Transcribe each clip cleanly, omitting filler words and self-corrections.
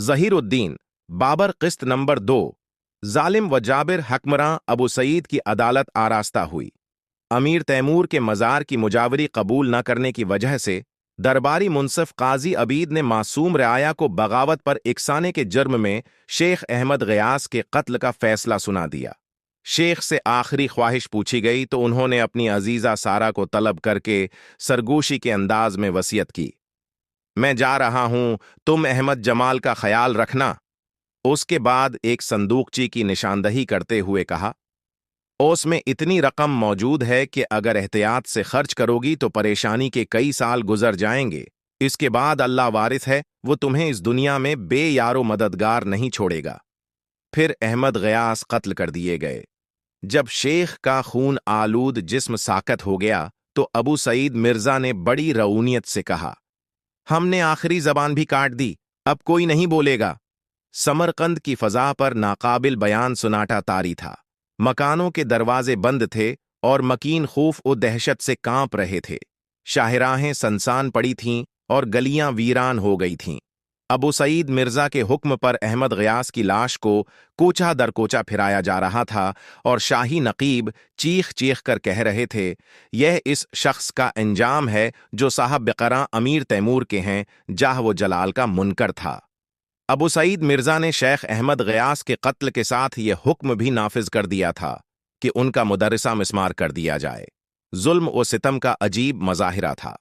ज़हीरुद्दीन, बाबर किस्त नंबर 2। जालिम व जाबिर हक्मरां अबू सईद की अदालत आरास्ता हुई। अमीर तैमूर के मज़ार की मुजावरी कबूल न करने की वजह से दरबारी मुंसिफ काजी अबीद ने मासूम रआया को बगावत पर इकसाने के जुर्म में शेख अहमद गयास के कत्ल का फैसला सुना दिया। शेख से आखिरी ख्वाहिश पूछी गई तो उन्होंने अपनी अजीज़ा सारा को तलब करके सरगोशी के अंदाज में वसीयत की, मैं जा रहा हूं, तुम अहमद जमाल का ख्याल रखना। उसके बाद एक संदूकची की निशानदही करते हुए कहा, उसमें इतनी रकम मौजूद है कि अगर एहतियात से खर्च करोगी तो परेशानी के कई साल गुजर जाएंगे। इसके बाद अल्लाह वारिस है, वो तुम्हें इस दुनिया में बेयारो मददगार नहीं छोड़ेगा। फिर अहमद गयास कत्ल कर दिए गए। जब शेख का खून आलूद जिस्म साकत हो गया तो अबू सईद मिर्जा ने बड़ी रऊनियत से कहा, हमने आखिरी जबान भी काट दी, अब कोई नहीं बोलेगा। समरकंद की फजा पर नाकाबिल बयान सुनाटा तारी था। मकानों के दरवाजे बंद थे और मकीन खौफ और दहशत से कांप रहे थे। शाहराहें सनसान पड़ी थीं और गलियां वीरान हो गई थीं। अबू सईद मिर्जा के हुक्म पर अहमद गयास की लाश को कोचा दर कोचा फिराया जा रहा था और शाही नकीब चीख चीख कर कह रहे थे, यह इस शख्स का अंजाम है जो साहब बिकरा अमीर तैमूर के हैं, जाह वो जलाल का मुनकर था। अबू सईद मिर्जा ने शेख अहमद गयास के कत्ल के साथ यह हुक्म भी नाफिज कर दिया था कि उनका मुदर्रिसा मिस्मार कर दिया जाए। जुल्म व सितम का अजीब मजाहिरा था।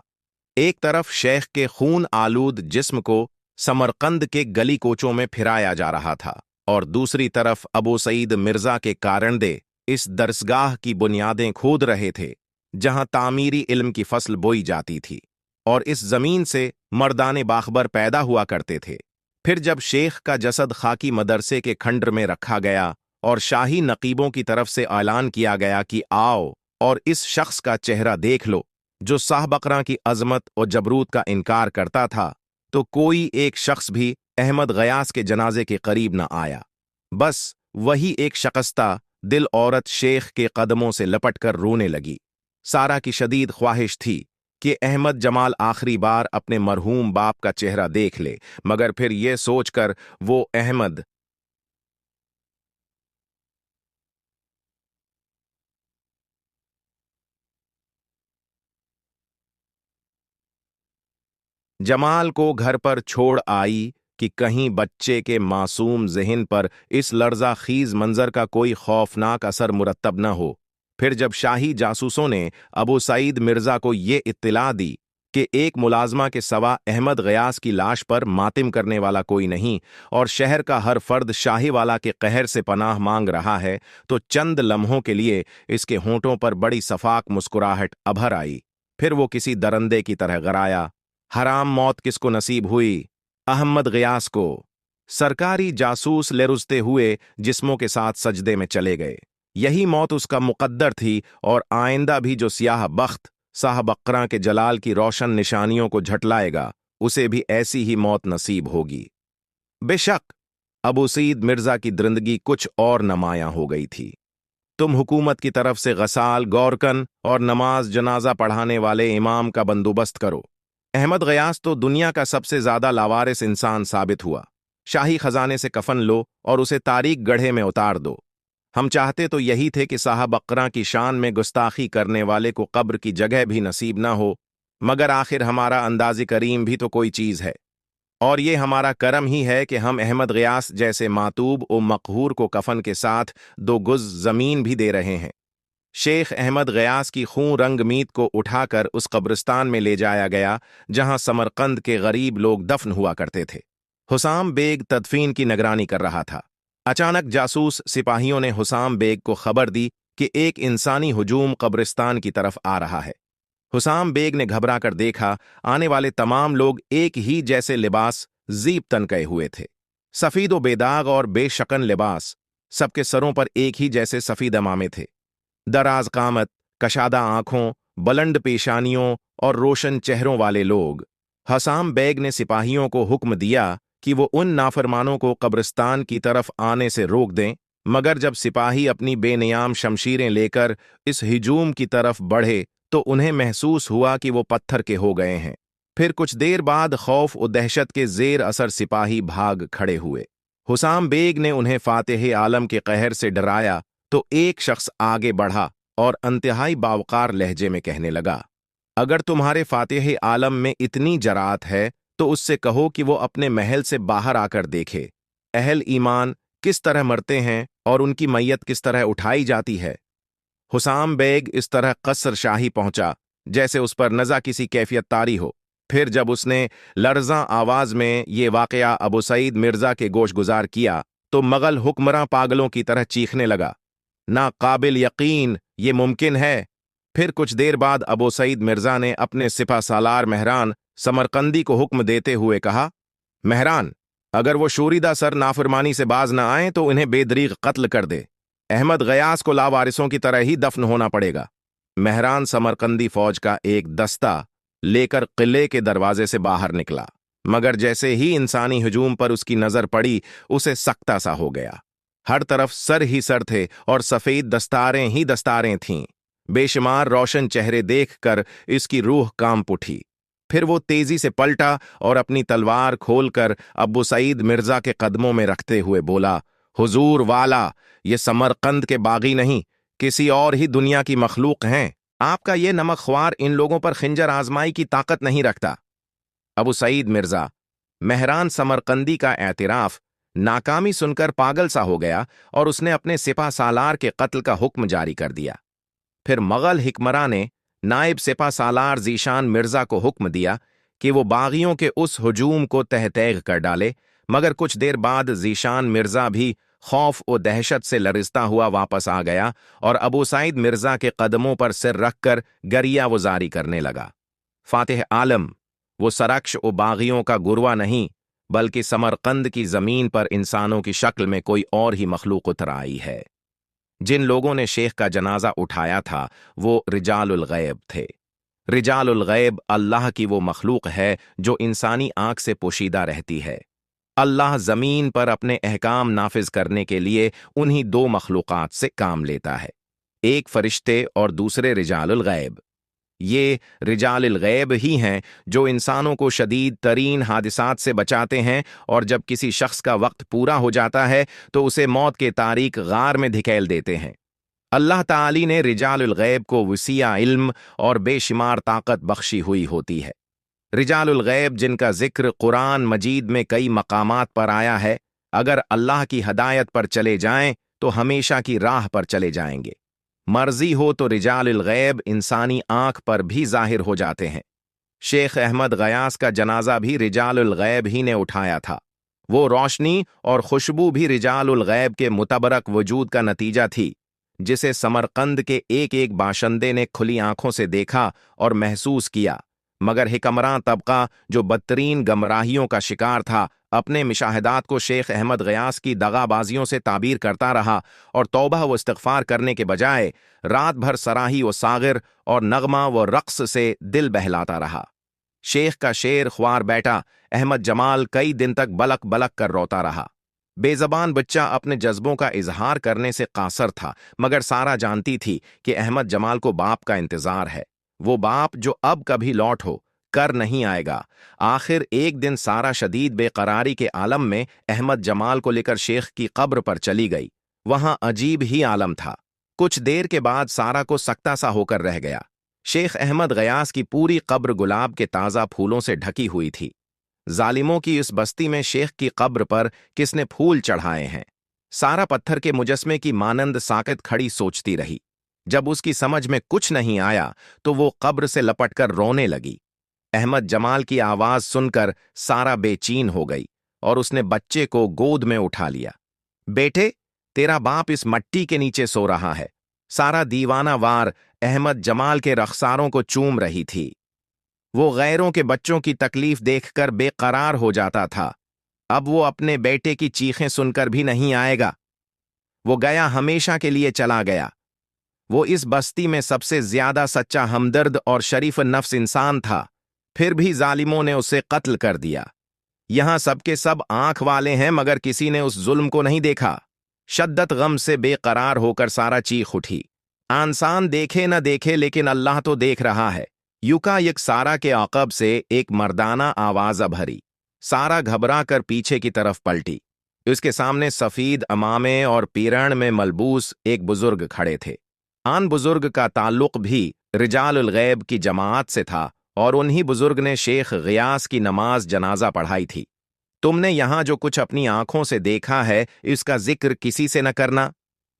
एक तरफ शेख के खून आलूद जिस्म को समरकंद के गली कोचों में फिराया जा रहा था और दूसरी तरफ अबू सईद मिर्जा के कारंदे इस दरसगाह की बुनियादें खोद रहे थे जहां तामीरी इल्म की फसल बोई जाती थी और इस जमीन से मर्दाने बाखबर पैदा हुआ करते थे। फिर जब शेख का जसद खाकी मदरसे के खंडर में रखा गया और शाही नकीबों की तरफ से ऐलान किया गया कि आओ और इस शख्स का चेहरा देख लो जो साहबकरा की अजमत और जबरूत का इनकार करता था, तो कोई एक शख्स भी अहमद गयास के जनाजे के करीब न आया। बस वही एक शकस्ता दिल औरत शेख के कदमों से लपटकर रोने लगी। सारा की शदीद ख्वाहिश थी कि अहमद जमाल आखिरी बार अपने मरहूम बाप का चेहरा देख ले, मगर फिर यह सोचकर वो अहमद जमाल को घर पर छोड़ आई कि कहीं बच्चे के मासूम ज़हन पर इस लर्जा खीज मंजर का कोई खौफनाक असर मुरत्तब न हो। फिर जब शाही जासूसों ने अबू सईद मिर्जा को ये इत्तिला दी कि एक मुलाजमा के सवा अहमद गयास की लाश पर मातिम करने वाला कोई नहीं और शहर का हर फर्द शाही वाला के कहर से पनाह मांग रहा है, तो चंद लम्हों के लिए इसके होंठों पर बड़ी सफाक मुस्कुराहट अभर आई। फिर वो किसी दरंदे की तरह गराया, हराम मौत किसको नसीब हुई? अहमद गयास को। सरकारी जासूस लेरुजते हुए जिस्मों के साथ सजदे में चले गए। यही मौत उसका मुकद्दर थी और आइंदा भी जो सियाह बख्त साहब अक़रा के जलाल की रोशन निशानियों को झटलाएगा, उसे भी ऐसी ही मौत नसीब होगी। बेशक अबू सईद मिर्जा की दरिंदगी कुछ और नुमायां हो गई थी। तुम हुकूमत की तरफ से गसाल, गौरकन और नमाज जनाजा पढ़ाने वाले इमाम का बंदोबस्त करो। अहमद गयास तो दुनिया का सबसे ज्यादा लावारिस इंसान साबित हुआ। शाही खजाने से कफन लो और उसे तारीख गढ़े में उतार दो। हम चाहते तो यही थे कि साहब अक़रा की शान में गुस्ताखी करने वाले को कब्र की जगह भी नसीब ना हो, मगर आखिर हमारा अंदाज़े करीम भी तो कोई चीज़ है और ये हमारा करम ही है कि हम अहमद गयास जैसे मातूब व मक़हूर को कफन के साथ 2 गुज़ ज़मीन भी दे रहे हैं। शेख अहमद गयास की खून रंग मीत को उठाकर उस कब्रिस्तान में ले जाया गया जहां समरकंद के गरीब लोग दफन हुआ करते थे। हुसाम बेग तदफीन की निगरानी कर रहा था। अचानक जासूस सिपाहियों ने हुसाम बेग को खबर दी कि एक इंसानी हुजूम कब्रिस्तान की तरफ आ रहा है। हुसाम बेग ने घबरा कर देखा, आने वाले तमाम लोग एक ही जैसे लिबास जीब तनकए हुए थे। सफीद व बेदाग और बेशकन लिबास, सबके सरों पर एक ही जैसे सफीद अमामे थे। दराज कामत, कशादा आंखों, बुलंद पेशानियों और रोशन चेहरों वाले लोग। हुसाम बेग ने सिपाहियों को हुक्म दिया कि वो उन नाफरमानों को कब्रिस्तान की तरफ आने से रोक दें, मगर जब सिपाही अपनी बेनियाम शमशीरें लेकर इस हिजूम की तरफ बढ़े तो उन्हें महसूस हुआ कि वो पत्थर के हो गए हैं। फिर कुछ देर बाद खौफ और दहशत के जेर असर सिपाही भाग खड़े हुए। हुसाम बेग ने उन्हें फातिह आलम के कहर से डराया तो एक शख्स आगे बढ़ा और इंतहाई बावकार लहजे में कहने लगा, अगर तुम्हारे फातिह आलम में इतनी जरात है तो उससे कहो कि वो अपने महल से बाहर आकर देखे अहल ईमान किस तरह मरते हैं और उनकी मैयत किस तरह उठाई जाती है। हुसाम बेग इस तरह कसर शाही पहुंचा जैसे उस पर नज़ा किसी कैफियत तारी हो। फिर जब उसने लर्जा आवाज में ये वाकया अबू सईद मिर्जा के गोशगुजार किया तो मगल हुक्मरां पागलों की तरह चीखने लगा, ना काबिल यकीन, ये मुमकिन है। फिर कुछ देर बाद अबू सईद मिर्जा ने अपने सिपा सालार महरान समरकंदी को हुक्म देते हुए कहा, महरान, अगर वो शूरीदा सर नाफरमानी से बाज न आए तो उन्हें बेदरीग कत्ल कर दे। अहमद गयास को लावारिसों की तरह ही दफन होना पड़ेगा। महरान समरकंदी फौज का एक दस्ता लेकर किले के दरवाजे से बाहर निकला, मगर जैसे ही इंसानी हजूम पर उसकी नजर पड़ी उसे सकता सा हो गया। हर तरफ सर ही सर थे और सफेद दस्तारें ही दस्तारें थीं। बेशुमार रोशन चेहरे देखकर इसकी रूह कांप उठी। फिर वो तेजी से पलटा और अपनी तलवार खोलकर अबू सईद मिर्जा के कदमों में रखते हुए बोला, हुजूर वाला, ये समरकंद के बागी नहीं, किसी और ही दुनिया की मखलूक हैं। आपका ये नमकख्वार इन लोगों पर खिंजर आजमाई की ताकत नहीं रखता। अबू सईद मिर्जा महरान समरकंदी का एतराफ नाकामी सुनकर पागल सा हो गया और उसने अपने सिपा सालार के कत्ल का हुक्म जारी कर दिया। फिर मगल हिकमरां ने नायब सिपा सालार जीशान मिर्जा को हुक्म दिया कि वो बागियों के उस हुजूम को तहतैग कर डाले, मगर कुछ देर बाद जीशान मिर्जा भी खौफ और दहशत से लरिस्ता हुआ वापस आ गया और अबू सईद मिर्जा के कदमों पर सिर रखकर गरिया वजारी करने लगा। फातिह आलम वो सरक्श और बागियों का गुरवा नहीं, बल्कि समरकंद की जमीन पर इंसानों की शक्ल में कोई और ही मखलूक उतर आई है। जिन लोगों ने शेख का जनाजा उठाया था वो रिजालुल गैब थे। रिजालुल गैब अल्लाह की वो मखलूक है जो इंसानी आंख से पोशीदा रहती है। अल्लाह जमीन पर अपने अहकाम नाफिज करने के लिए उन्हीं दो मखलूकात से काम लेता है, एक फरिश्ते और दूसरे रिजालुल गैब। ये रिजालुल गैब ही हैं जो इंसानों को शदीद तरीन हादिसात से बचाते हैं और जब किसी शख्स का वक्त पूरा हो जाता है तो उसे मौत के तारीक गार में धिकेल देते हैं। अल्लाह ताली ने रिजालुल गैब को वसीया इल्म और बेशुमार ताकत बख्शी हुई होती है। रिजालुल गैब जिनका जिक्र कुरान मजीद में कई मकामात पर आया है, अगर अल्लाह की हदायत पर चले जाएं तो हमेशा की राह पर चले जाएंगे। मर्जी हो तो रिजालुल गैब इंसानी आंख पर भी जाहिर हो जाते हैं। शेख अहमद गयास का जनाजा भी रिजालुल गैब ही ने उठाया था। वो रोशनी और खुशबू भी रिजालुल गैब के मुतबरक वजूद का नतीजा थी, जिसे समरकंद के एक एक बाशिंदे ने खुली आंखों से देखा और महसूस किया। मगर हिकमरां तबका जो बदतरीन गमराहियों का शिकार था, अपने मुशाहिदात को शेख अहमद गयास की दगाबाजियों से ताबीर करता रहा और तौबा व इस्तिग़फ़ार करने के बजाय रात भर सराही व सागिर और नगमा व रक्स से दिल बहलाता रहा। शेख का शेर ख्वार बेटा अहमद जमाल कई दिन तक बलक बलक कर रोता रहा। बेज़बान बच्चा अपने जज्बों का इजहार करने से कासर था, मगर सारा जानती थी कि अहमद जमाल को बाप का इंतजार है, वो बाप जो अब कभी लौट हो कर नहीं आएगा। आखिर एक दिन सारा शदीद बेकरारी के आलम में अहमद जमाल को लेकर शेख की कब्र पर चली गई। वहां अजीब ही आलम था। कुछ देर के बाद सारा को सकता सा होकर रह गया। शेख अहमद गयास की पूरी कब्र गुलाब के ताज़ा फूलों से ढकी हुई थी। जालिमों की इस बस्ती में शेख की कब्र पर किसने फूल चढ़ाए हैं? सारा पत्थर के मुजस्मे की मानंद साकित खड़ी सोचती रही। जब उसकी समझ में कुछ नहीं आया तो वो कब्र से लपटकर रोने लगी। अहमद जमाल की आवाज सुनकर सारा बेचैन हो गई और उसने बच्चे को गोद में उठा लिया। बेटे, तेरा बाप इस मट्टी के नीचे सो रहा है। सारा दीवाना वार अहमद जमाल के रखसारों को चूम रही थी। वो गैरों के बच्चों की तकलीफ देखकर बेकरार हो जाता था। अब वो अपने बेटे की चीखें सुनकर भी नहीं आएगा। वो गया हमेशा के लिए चला गया। वो इस बस्ती में सबसे ज्यादा सच्चा हमदर्द और शरीफ नफ्स इंसान था, फिर भी जालिमों ने उसे कत्ल कर दिया। यहां सबके सब आंख वाले हैं, मगर किसी ने उस जुल्म को नहीं देखा। शद्दत गम से बेकरार होकर सारा चीख उठी। इंसान देखे न देखे, लेकिन अल्लाह तो देख रहा है। युकायक सारा के आकब से एक मर्दाना आवाज भरी। सारा घबरा कर पीछे की तरफ पलटी। उसके सामने सफीद अमामे और पीरण में मलबूस एक बुजुर्ग खड़े थे। आन बुजुर्ग का ताल्लुक भी रिजालुल गैब की जमात से था और उन्हीं बुजुर्ग ने शेख गियास की नमाज जनाजा पढ़ाई थी। तुमने यहां जो कुछ अपनी आंखों से देखा है इसका जिक्र किसी से न करना।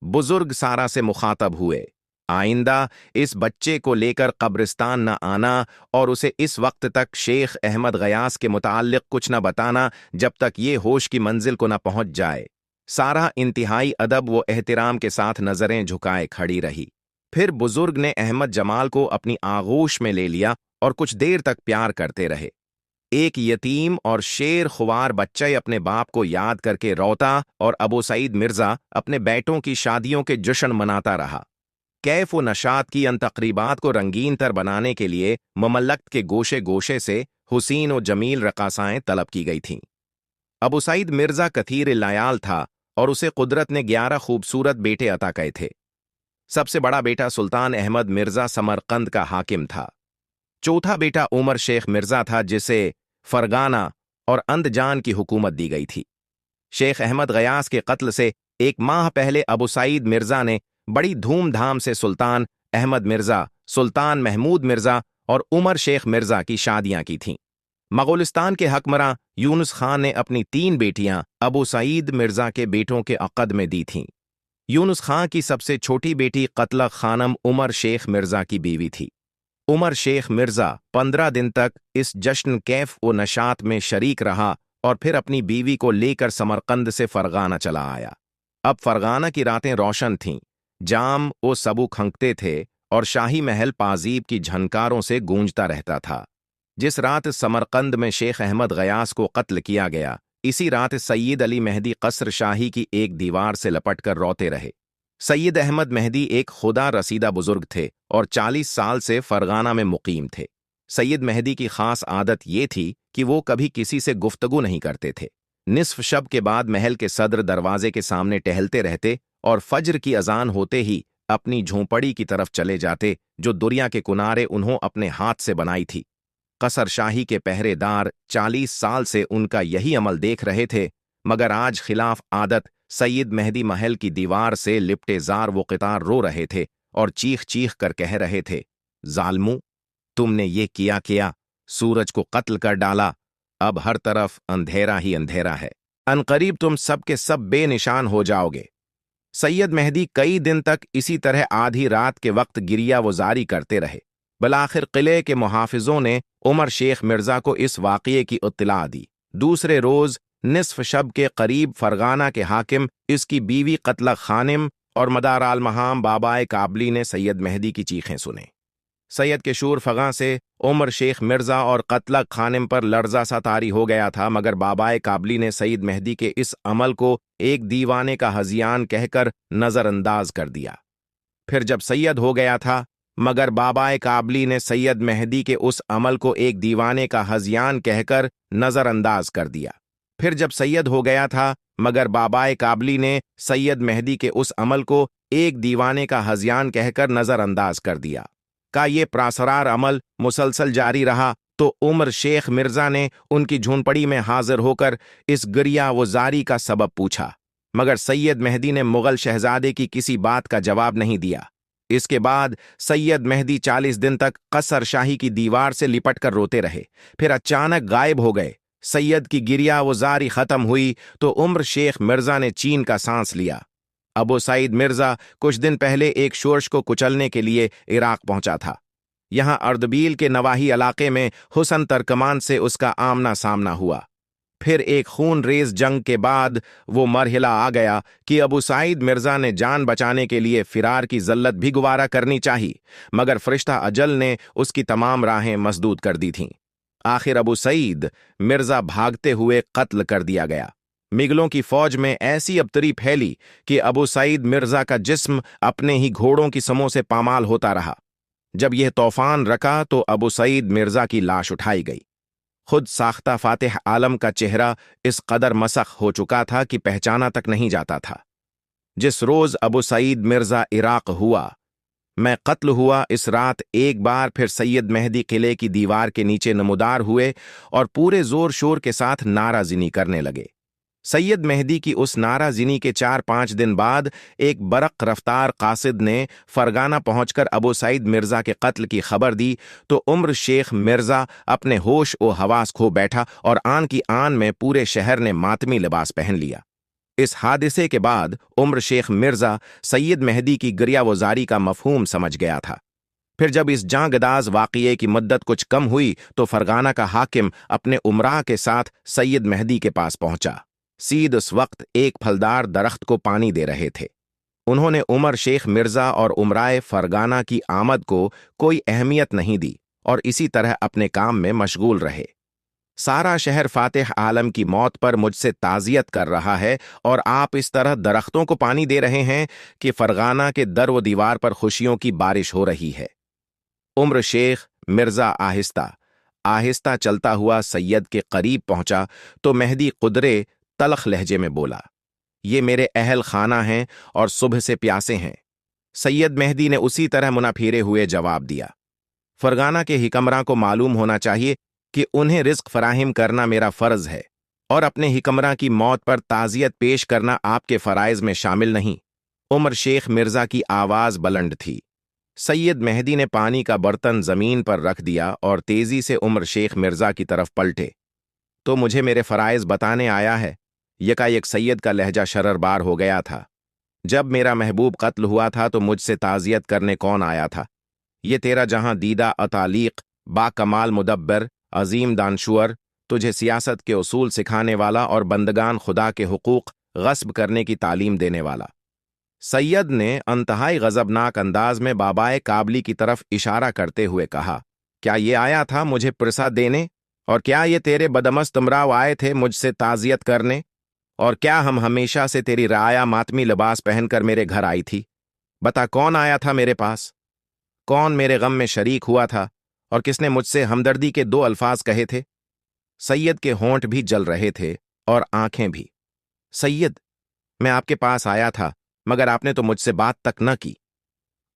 बुजुर्ग सारा से मुखातब हुए। आइंदा इस बच्चे को लेकर कब्रिस्तान न आना और उसे इस वक्त तक शेख अहमद गयास के मुताल्लिक कुछ न बताना जब तक ये होश की मंजिल को न पहुंच जाए। सारा इंतहाई अदब व एहतराम के साथ नजरें झुकाए खड़ी रही। फिर बुजुर्ग ने अहमद जमाल को अपनी आगोश में ले लिया और कुछ देर तक प्यार करते रहे। एक यतीम और शेर खुवार बच्चा अपने बाप को याद करके रोता और अबू सईद मिर्जा अपने बेटों की शादियों के जश्न मनाता रहा। कैफ व नशात की अन तकरीबात को रंगीन तर बनाने के लिए ममल्लकत के गोशे गोशे से हुसीन और जमील रकासाएं तलब की गई थीं। अबू सईद मिर्जा कथीर लायाल था और उसे कुदरत ने 11 खूबसूरत बेटे अता किए थे। सबसे बड़ा बेटा सुल्तान अहमद मिर्जा समरकंद का हाकिम था। चौथा बेटा उमर शेख मिर्जा था जिसे फरगाना और अंदजान की हुकूमत दी गई थी। शेख अहमद गयास के कत्ल से एक माह पहले अबू सईद मिर्जा ने बड़ी धूमधाम से सुल्तान अहमद मिर्जा, सुल्तान महमूद मिर्जा और उमर शेख मिर्जा की शादियां की थीं। मगोलिस्तान के हकमरां यूनुस खान ने अपनी 3 बेटियां अबू सईद मिर्जा के बेटों के अक़द में दी थीं। यूनुस खां की सबसे छोटी बेटी कत्ल खानम उमर शेख मिर्जा की बीवी थी। उमर शेख मिर्जा 15 दिन तक इस जश्न कैफ व नशात में शरीक रहा और फिर अपनी बीवी को लेकर समरकंद से फरगाना चला आया। अब फरगाना की रातें रोशन थीं, जाम ओ सबू खंकते थे और शाही महल पाजीब की झनकारों से गूंजता रहता था। जिस रात समरकंद में शेख अहमद गयास को कत्ल किया गया, इसी रात सैयद अली मेहदी कसर शाही की एक दीवार से लपटकर रोते रहे। सैयद अहमद मेहदी एक खुदा रसीदा बुजुर्ग थे और 40 साल से फरगाना में मुकीम थे। सैयद मेहदी की खास आदत ये थी कि वो कभी किसी से गुफ्तगू नहीं करते थे। निस्फ शब के बाद महल के सदर दरवाजे के सामने टहलते रहते और फज्र की अजान होते ही अपनी झोंपड़ी की तरफ चले जाते जो दुरिया के किनारे उन्हों अपने हाथ से बनाई थी। कसर शाही के पहरेदार 40 साल से उनका यही अमल देख रहे थे, मगर आज खिलाफ आदत सैयद मेहदी महल की दीवार से लिपटे जार वो कितार रो रहे थे और चीख चीख कर कह रहे थे, जालमू, तुमने ये किया, सूरज को कत्ल कर डाला, अब हर तरफ अंधेरा ही अंधेरा है, अनकरीब तुम सब के सब बेनिशान हो जाओगे। सैयद मेहदी कई दिन तक इसी तरह आधी रात के वक्त गिरिया वजारी करते रहे। बलाखिर किले के मुहाफिजों ने उमर शेख मिर्जा को इस वाक़ये की इत्तला दी। दूसरे रोज निस्फ शब के करीब फरगाना के हाकिम, इसकी बीवी कत्ल खानिम और मदार आल महाम बाबाए काबली ने सैयद मेहदी की चीखें सुने। सैयद के शूर फगा से उमर शेख मिर्जा और कत्ल खानिम पर लर्जा सा तारी हो गया था, मगर बाबाए काबली ने सैयद मेहदी के इस अमल को एक दीवाने का हजियान कहकर नजरअंदाज कर दिया। फिर जब सैयद हो गया था, मगर बाबाए काबली ने सैयद मेहदी के उस अमल को एक दीवाने का हजियान कहकर नजरअंदाज कर दिया। फिर जब सैयद हो गया था, मगर बाबाए काबली ने सैयद मेहदी के उस अमल को एक दीवाने का हजियान कहकर नजरअंदाज कर दिया। का ये प्रासरार अमल मुसलसल जारी रहा तो उमर शेख मिर्जा ने उनकी झोंपड़ी में हाजिर होकर इस गिरिया व जारी का सबब पूछा, मगर सैयद मेहदी ने मुगल शहजादे की किसी बात का जवाब नहीं दिया। इसके बाद सैयद मेहदी 40 दिन तक कसर शाही की दीवार से लिपट कर रोते रहे, फिर अचानक गायब हो गए। सैयद की गिरिया व जारी खत्म हुई तो उमर शेख मिर्जा ने चीन का सांस लिया। अबू सईद मिर्जा कुछ दिन पहले एक शोरश को कुचलने के लिए इराक पहुंचा था। यहां अर्दबील के नवाही इलाके में हुसन तर्कमान से उसका आमना सामना हुआ। फिर एक खून रेज जंग के बाद वो मरहिला आ गया कि अबू सईद मिर्जा ने जान बचाने के लिए फिरार की जल्लत भी गुवारा करनी चाहिए, मगर फरिश्ता अजल ने उसकी तमाम राहें मसदूद कर दी थीं। आखिर अबू सईद मिर्जा भागते हुए कत्ल कर दिया गया। मिगलों की फौज में ऐसी अबतरी फैली कि अबू सईद मिर्जा का जिस्म अपने ही घोड़ों की समों से पामाल होता रहा। जब यह तूफान रका तो अबू सईद मिर्जा की लाश उठाई गई। खुद साख्ता फातिह आलम का चेहरा इस कदर मसख हो चुका था कि पहचाना तक नहीं जाता था। जिस रोज अबू सईद मिर्जा इराक हुआ, मैं कत्ल हुआ इस रात एक बार फिर सैयद मेहदी किले की दीवार के नीचे नमूदार हुए और पूरे जोर शोर के साथ नाराजिनी करने लगे। सैयद मेहदी की उस नाराजिनी के 4-5 दिन बाद एक बरक रफ्तार कासिद ने फरगाना पहुंचकर अबू सईद मिर्जा के कत्ल की खबर दी तो उम्र शेख मिर्जा अपने होश व हवास खो बैठा और आन की आन में पूरे शहर ने मातमी लिबास पहन लिया। इस हादिसे के बाद उम्र शेख मिर्जा सैयद मेहदी की गरियावजारी का मफहूम समझ गया था। फिर जब इस जांगदाज वाक़िए की मुद्दत कुछ कम हुई तो फरगाना का हाकिम अपने उमरा के साथ सैयद मेहदी के पास पहुंचा। सीद उस वक्त एक फलदार दरख्त को पानी दे रहे थे। उन्होंने उमर शेख मिर्जा और उमराए फरगाना की आमद को कोई अहमियत नहीं दी और इसी तरह अपने काम में मशगूल रहे। सारा शहर फातिह आलम की मौत पर मुझसे ताज़ियत कर रहा है और आप इस तरह दरख्तों को पानी दे रहे हैं कि फरगाना के दर व दीवार पर खुशियों की बारिश हो रही है। उम्र शेख मिर्जा आहिस्ता आहिस्ता चलता हुआ सैयद के करीब पहुंचा तो मेहदी कुदरे तलख लहजे में बोला, ये मेरे अहल खाना हैं और सुबह से प्यासे हैं। सैयद मेहदी ने उसी तरह मुनाफिरे हुए जवाब दिया, फरगाना के हिकमरां को मालूम होना चाहिए कि उन्हें रिज्क फराहिम करना मेरा फर्ज है और अपने हिकमरां की मौत पर ताज़ियत पेश करना आपके फ़राइज़ में शामिल नहीं। उमर शेख मिर्जा की आवाज़ बुलंद थी। सैयद मेहदी ने पानी का बर्तन ज़मीन पर रख दिया और तेज़ी से उमर शेख मिर्जा की तरफ पलटे। तो मुझे मेरे फ़राइज़ बताने आया है। यकायक सैयद का लहजा शररबार हो गया था। जब मेरा महबूब कत्ल हुआ था तो मुझसे ताज़ियत करने कौन आया था? ये तेरा जहां दीदा अतालीक बाकमाल मुदब्बर अजीम दानशूर, तुझे सियासत के उसूल सिखाने वाला और बंदगान खुदा के हुकूक गस्ब करने की तालीम देने वाला। सैयद ने अंतहाई गजबनाक अंदाज में बाबाए काबली की तरफ इशारा करते हुए कहा, क्या ये आया था मुझे प्रसाद देने? और क्या ये तेरे बदमस्त उमराव आए थे मुझसे ताज़ियत करने? और क्या हम हमेशा से तेरी राया मातमी लिबास पहनकर मेरे घर आई थी? बता, कौन आया था मेरे पास? कौन मेरे गम में शरीक हुआ था और किसने मुझसे हमदर्दी के 2 अल्फाज कहे थे? सैयद के होंठ भी जल रहे थे और आंखें भी। सैयद, मैं आपके पास आया था मगर आपने तो मुझसे बात तक न की।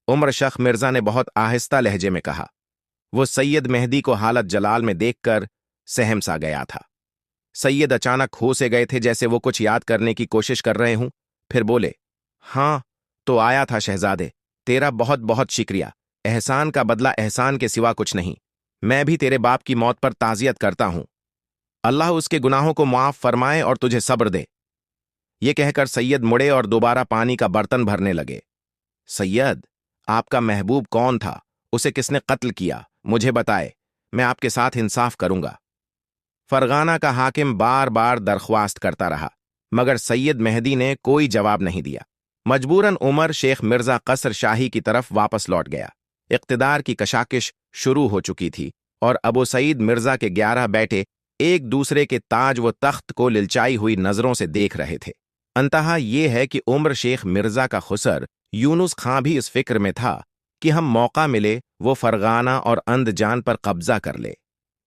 उमर शेख मिर्जा ने बहुत आहिस्ता लहजे में कहा। वो सैयद मेहदी को हालत जलाल में देखकर सहम सा गया था। सैयद अचानक हो से गए थे जैसे वो कुछ याद करने की कोशिश कर रहे हूं। फिर बोले, हाँ तो आया था शहजादे, तेरा बहुत बहुत शुक्रिया। एहसान का बदला एहसान के सिवा कुछ नहीं। मैं भी तेरे बाप की मौत पर ताज़ियत करता हूं। अल्लाह उसके गुनाहों को मुआफ फरमाए और तुझे सब्र दे। ये कहकर सैयद मुड़े और दोबारा पानी का बर्तन भरने लगे। सैयद, आपका महबूब कौन था? उसे किसने कत्ल किया? मुझे बताए, मैं आपके साथ इंसाफ करूंगा। फरगाना का हाकिम बार बार दरख्वास्त करता रहा मगर सैयद मेहदी ने कोई जवाब नहीं दिया। मजबूरन उमर शेख मिर्जा कसर शाही की तरफ वापस लौट गया। इक़्तिदार की कशाकिश शुरू हो चुकी थी और अबू सईद मिर्जा के 11 बेटे एक दूसरे के ताज व तख्त को लिलचाई हुई नजरों से देख रहे थे। अंतहा ये है कि उमर शेख मिर्जा का खुसर यूनुस खां भी इस फिक्र में था कि हम मौका मिले वो फरगाना और अंदजान पर कब्जा कर ले।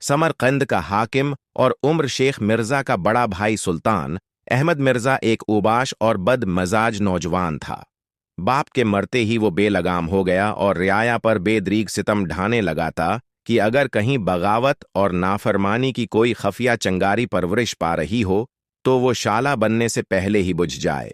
समरकंद का हाकिम और उम्र शेख मिर्जा का बड़ा भाई सुल्तान अहमद मिर्जा एक उबाश और बद मजाज नौजवान था। बाप के मरते ही वो बेलगाम हो गया और रियाया पर बेदरीग सितम ढाने लगा था कि अगर कहीं बगावत और नाफरमानी की कोई खफिया चंगारी परवरिश पा रही हो तो वो शाला बनने से पहले ही बुझ जाए।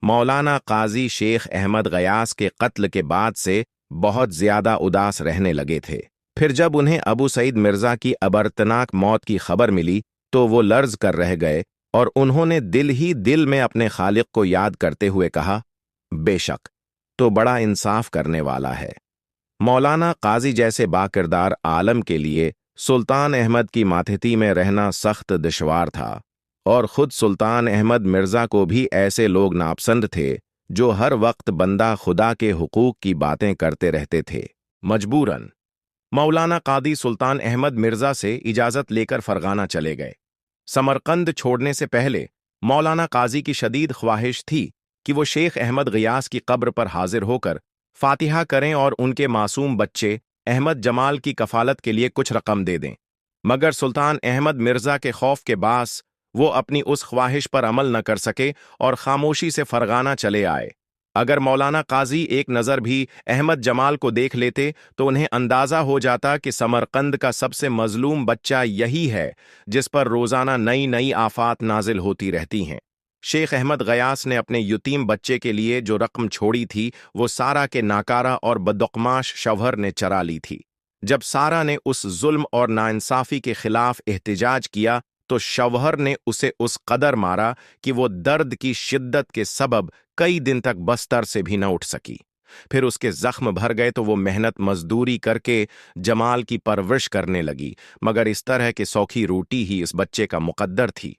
मौलाना काजी शेख अहमद गयास के कत्ल के बाद से बहुत ज्यादा उदास रहने लगे थे। फिर जब उन्हें अबू सईद मिर्जा की अबरतनाक मौत की खबर मिली तो वो लर्ज कर रह गए और उन्होंने दिल ही दिल में अपने खालिक को याद करते हुए कहा, बेशक तो बड़ा इंसाफ करने वाला है। मौलाना काजी जैसे बाकिरदार आलम के लिए सुल्तान अहमद की मातहती में रहना सख्त दुश्वार था और खुद सुल्तान अहमद मिर्जा को भी ऐसे लोग नापसंद थे जो हर वक्त बंदा खुदा के हुकूक की बातें करते रहते थे। मजबूरन मौलाना कादी सुल्तान अहमद मिर्जा से इजाजत लेकर फरगाना चले गए। समरकंद छोड़ने से पहले मौलाना काजी की शदीद ख्वाहिश थी कि वो शेख अहमद गियास की कब्र पर हाजिर होकर फातिहा करें और उनके मासूम बच्चे अहमद जमाल की कफालत के लिए कुछ रकम दे दें, मगर सुल्तान अहमद मिर्जा के खौफ के बास वो अपनी उस ख्वाहिश पर अमल न कर सके और खामोशी से फरगाना चले आए। अगर मौलाना काजी एक नज़र भी अहमद जमाल को देख लेते तो उन्हें अंदाज़ा हो जाता कि समरकंद का सबसे मजलूम बच्चा यही है जिस पर रोज़ाना नई नई आफात नाजिल होती रहती हैं। शेख अहमद गयास ने अपने यतीम बच्चे के लिए जो रकम छोड़ी थी वो सारा के नाकारा और बदअक़माश शौहर ने चरा ली थी। जब सारा ने उस जुल्म और नाइंसाफ़ी के खिलाफ एहतिजाज किया तो शौहर ने उसे उस कदर मारा कि वो दर्द की शिद्दत के सबब कई दिन तक बस्तर से भी न उठ सकी। फिर उसके जख्म भर गए तो वो मेहनत मजदूरी करके जमाल की परवरिश करने लगी, मगर इस तरह के सौखी रोटी ही इस बच्चे का मुकद्दर थी।